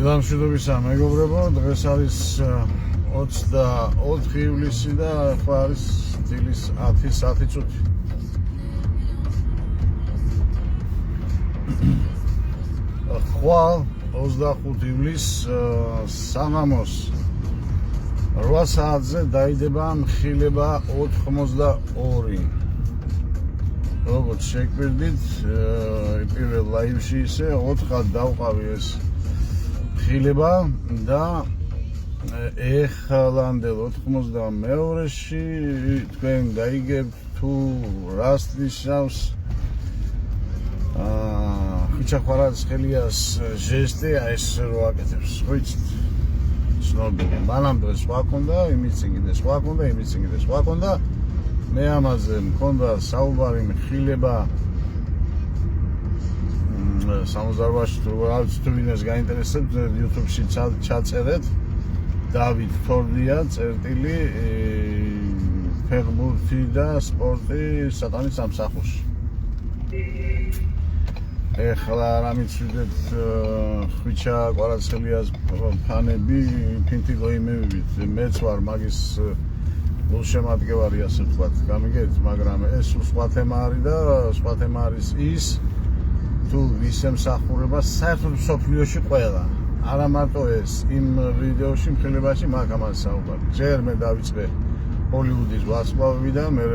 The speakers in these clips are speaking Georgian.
დამშვიდობისა მეგობრებო, დღეს არის 24 ივლისი და ახლა არის დილის 10 წუთი. ხვალ 25 ივლისს საღამოს 8 საათზე დაიდება მხილება 82. როგორც შეგვიძლით პირველ ლაივში ისე 4-ად დავყავი ეს მხილება და ეხლანდელ 92-ში თქვენ გაიგებთ თუ რას ნიშნავს ხიჩახარაცხელიას ჟესტი ეს რო აკეთებს ვიცით ცნობილი მანამდე სხვა ქონდა იმის კიდე სხვა ქონდა მე ამაზე მქონდა საუბარი მხილება 68-ში თუ ვინეს გაინტერესებთ YouTube-ში ჩაწერეთ დავით თორდია წერტილი ფეხბურთი და სპორტი სატანის სამსახურში ეხლა რა მიცვიდეთ ხვიჩა კვარაცხელიას ფანები ფინთი გოიმევით მეც ვარ მაგის გულშემატკივარი ასე ვთქვათ გამიგეთ მაგრამ ეს სხვა თემა არის და სხვა თემა არის ის თუ ვის ემსახურება საერთოდ მსოფლიოში ყველა არა მარტო ეს იმ ვიდეოში მხილებაში მაგ ამას საუბარი ჯერ მე დავიწყე ჰოლივუდის ვარსკვლავები და მე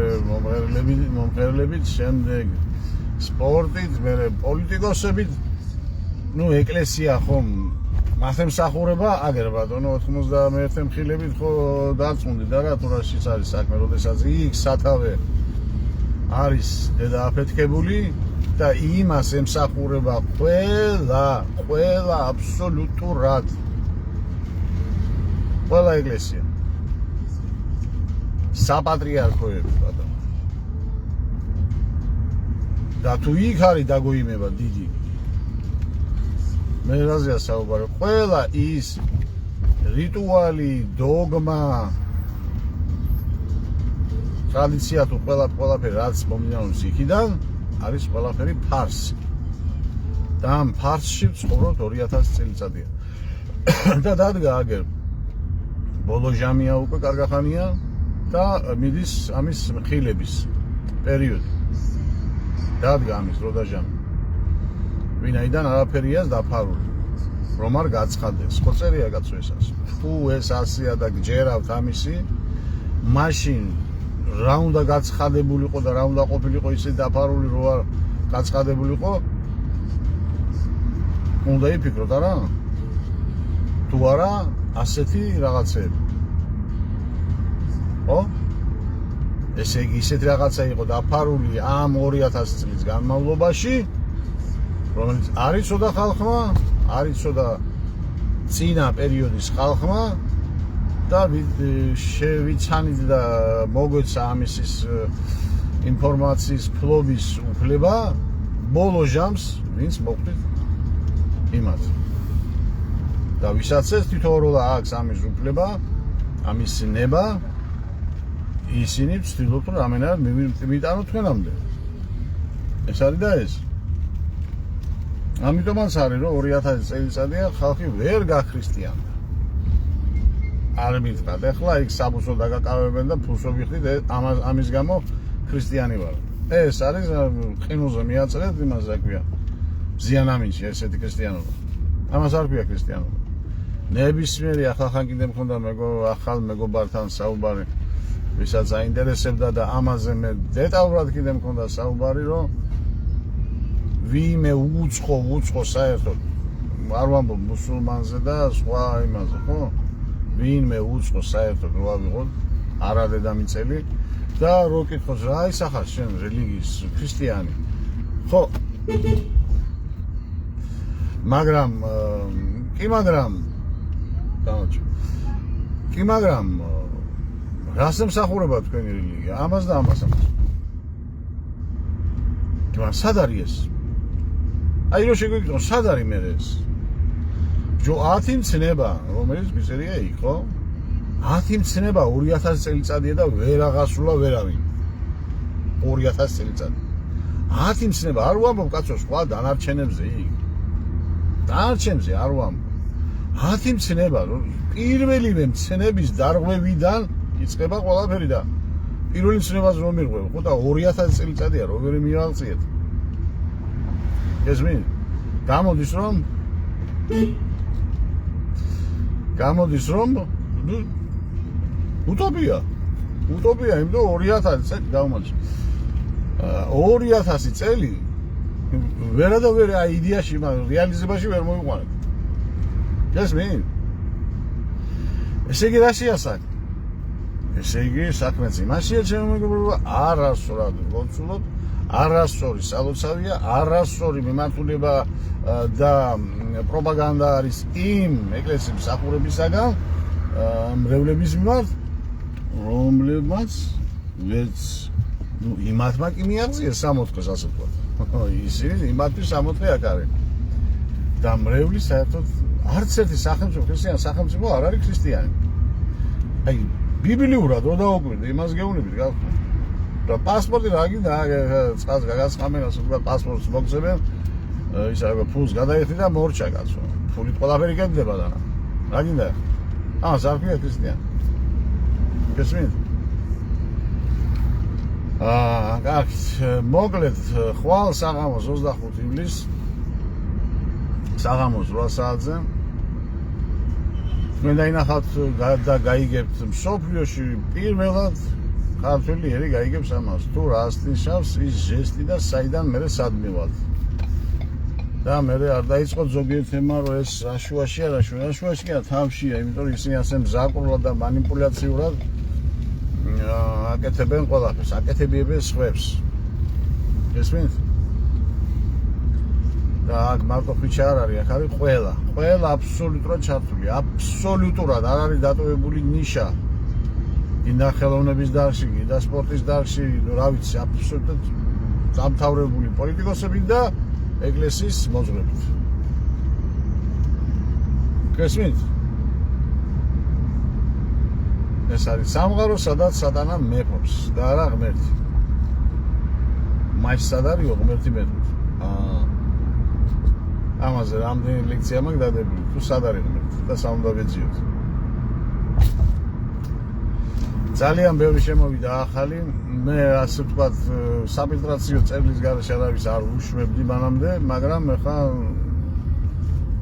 მომღერლებით შემდეგ სპორტით მე პოლიტიკოსებით ნუ ეკლესია ხომ მას ემსახურება აგერ ბატონო 91 მხილებით ხო დაწუნდი და რა თუ რაშიც არის საქმე როდესაც იქ სათავე არის დედააფეთქებული და იმას ემსახურება ყველა აბსოლუტურად ყველა ეკლესია საპატრიარქოები ბატონო და თუ იქ არის დაგოიმება დიდი მე რაზეა საუბარი ყველა ის რიტუალი დოგმა ტრადიცია თუ ყველაფერი რაც მომდინარეობს იქიდან არის ყველაფერი ფარსი და ამ ფარსში ვცხოვრობთ 2000 წელიწადია და დადგა აგერ ბოლო ჟამია უკვე კარგახანია და მიდის ამის მხილების პერიოდი დადგა ამის როდაჟამი ვინაიდან არაფერიას დაფარული რომ არ გაცხადდეს ხო წერია კაცო ესას თუ ეს ასია და გჯერავთ ამისი მაშინ რა უნდა გაცხადებულიყო და რა უნდა ყოფილიყო ისე დაფარული რო არ გაცხადებულიყო უნდა იფიქროთ არა თუ არა ასეთი რაღაცები ხო ესე იგი ისეთი რაღაცა იყო დაფარული ამ 2000 წლის განმავლობაში რომელიც არ იცოდა ხალხმა არ იცოდა წინა პერიოდის ხალხმა და შევიცანით და მოგვეცა ამის ის ინფორმაციის ფლობის უფლება ბოლო ჟამს ვინც მოხვდით იმათ და ვისაც ეს თითოეულ აქვს ამის უფლება ამის ნება ისინი ვცდილობთ რომ რამენად მივიტანოთ თქვენამდე ეს არის და ეს ამიტომაც არის რომ 2000 წელიწადია ხალხი ვერ გაქრისტიანდა არ მითხრათ ეხლა იქ საბუსო დაგაკავებენ და ფულს ვიხდით ამის გამო ქრისტიანი ვარ ეს არის ყინულზე მიაწრეთ იმას რა ქვია ზიანამინში ესეთი ქრისტიანობა ამას არ ქვია ქრისტიანობა ნებისმიერი ახალხან კიდე მქონდა ახალ მეგობართან საუბარი ვისაც აინტერესებდა და ამაზე მე დეტალურად კიდე მქონდა საუბარი რომ ვიმე უცხო საერთოდ არ ვამბობ მუსულმანზე და სხვა იმაზე ხო ვინმე უცხო საერთოდ რო ავიღოთ არა დედამიწელი და რო კითხოს რა ისახარ შენ რელიგიის ქრისტიანი ხო მაგრამ რას ემსახურება თქვენი რელიგია ამას და ამას თუმცა სად არის ეს აი რო შეგვიგზნო სად არის მე ეს ჯო 10 მცნება რომელიც მიზერია იყო 10 მცნება 2000 წელიწადია და ვერ აღასრულა ვერავინ 2000 წელიწადი 10 მცნება არ ვამბობ კაცო სხვა დანარჩენებზე იქ დანარჩენებზე არ ვამბობ 10 მცნება, პირველივე მცნების დარღვევიდან იწყება ყველაფერი და პირველი მცნებას რომ მირღვევ, ხო და 2000 წელიწადია რომ ვერ მიაღწიეთ. გესმით? გამოდის რომ უტოპია, იმიტომ 2000 წელი გავმოჩი. 2000 წელი ვერა და ვერა იდეაში, მაგრამ რეალიზებაში ვერ მოიყვანეთ. გესმით? ესე იგი რა შეასაკ? ესე იგი საქმეც იმაშია ჩემო მეგობრებო, არასდროს ლოცულობ, არასდროს სალოცავია, არასდროს მიმართულება და პროპაგანდა არის იმ ეკლესიის მსახურებისაგან მრევლების მიმართ, რომლებმაც ვერც იმათმა კი მიაღწიეს 60-ს ასე ვთქვათ. ისინი იმათთვის 60 აქ არის. და მრევლი საერთოდ არც ერთი სახელმწიფო, ქრისტიანი სახელმწიფო არ არის ქრისტიანი. აი ბიბლიურად რო დაუკვირდე, იმას გეუბნებით გავხსნა. და პასპორტი რა გინდა, წყალს გაგასხამენას უკვე პასპორტს მოგზებენ, ისა ფულს გადაიხდი და მორჩა კაცო. ფულით ყველაფერი გედება და რა გინდა? ამას არ ქვია ქრისტიანი. გესმით? კარგი, მოკლედ ხვალ საღამოს 25 ივლისს საღამოს 8 საათზე თქვენ დაინახავთ და გაიგებთ მსოფლიოში პირველად ქართველი ერი გაიგებს ამას თუ რას ნიშნავს ის ჟესტი და საიდან მე სად მივალთ და მე არ დაიწყოთ ზოგიერთ თემა რომ ეს აშუაშია რა თავშია იმიტომ რომ ისინი ასე მზაკვრულად და მანიპულაციურად აკეთებენ ყველაფერს, აკეთებიებენ სხვებს. გესმით? და აქ მარტო ხვიჩა არ არის, აქ არის ყველა აბსოლუტურად ჩართული, აბსოლუტურად არ არის დატოვებული ნიშა. გინდა ხელოვნების დარგში, გინდა სპორტის დარგში, რა ვიცი, აბსოლუტურად დამთავრებული პოლიტიკოსები და ეკლესიის მოძღვრებით. გესმით? ეს არის სამყარო, სადაც სატანა მეფობს და არა ღმერთი. მაინც სად არისო ღმერთი მეტყვით. ამაზე რამდენი ლექცია მაქვს დადებული, თუ სად არის ღმერთი და სამ უნდა ვეძიოთ. ძალიან ბევრი შემოვიდა ახალი, მე ასე ვთქვათ, საფილტრაციო წერლის გარეშე არავის არ ვუშვებდი მანამდე, მაგრამ ეხლა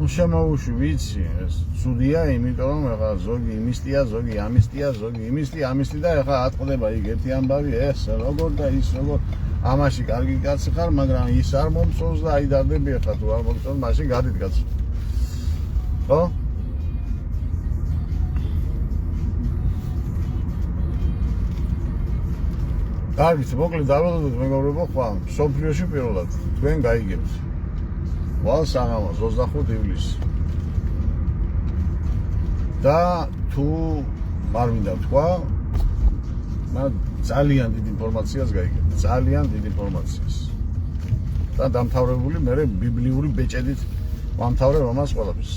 შემოვუშვი, ვიცი, ეს ცუდია, იმიტომ რომ ეხლა ზოგი იმისტია, ზოგი ამისტია, ზოგი ამისტი და ეხლა ატყდება იქ ერთი ამბავი, ეს როგორ და ის როგორ, ამაში კარგი კაცი ხარ, მაგრამ ის არ მომწონს და აი დარდები ეხლა თუ არ მომწონს, მაშინ გადით კაცო. ხო? კარგით, მოკლედ დავველოდოთ მეგობრებო, ხვალ მსოფლიოში პირველად თქვენ გაიგებთ. ხვალ საღამოს 25 ივლისს. და თუ არ მინდა თქვა, მაგრამ ძალიან დიდ ინფორმაციას გაიგებთ, ძალიან დიდ ინფორმაციას. და დამთავრებული მე ბიბლიური ბეჭედით ვამთავრებ ამას ყველაფერს.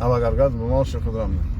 აბა კარგად, მომავალ შეხვედრამდე.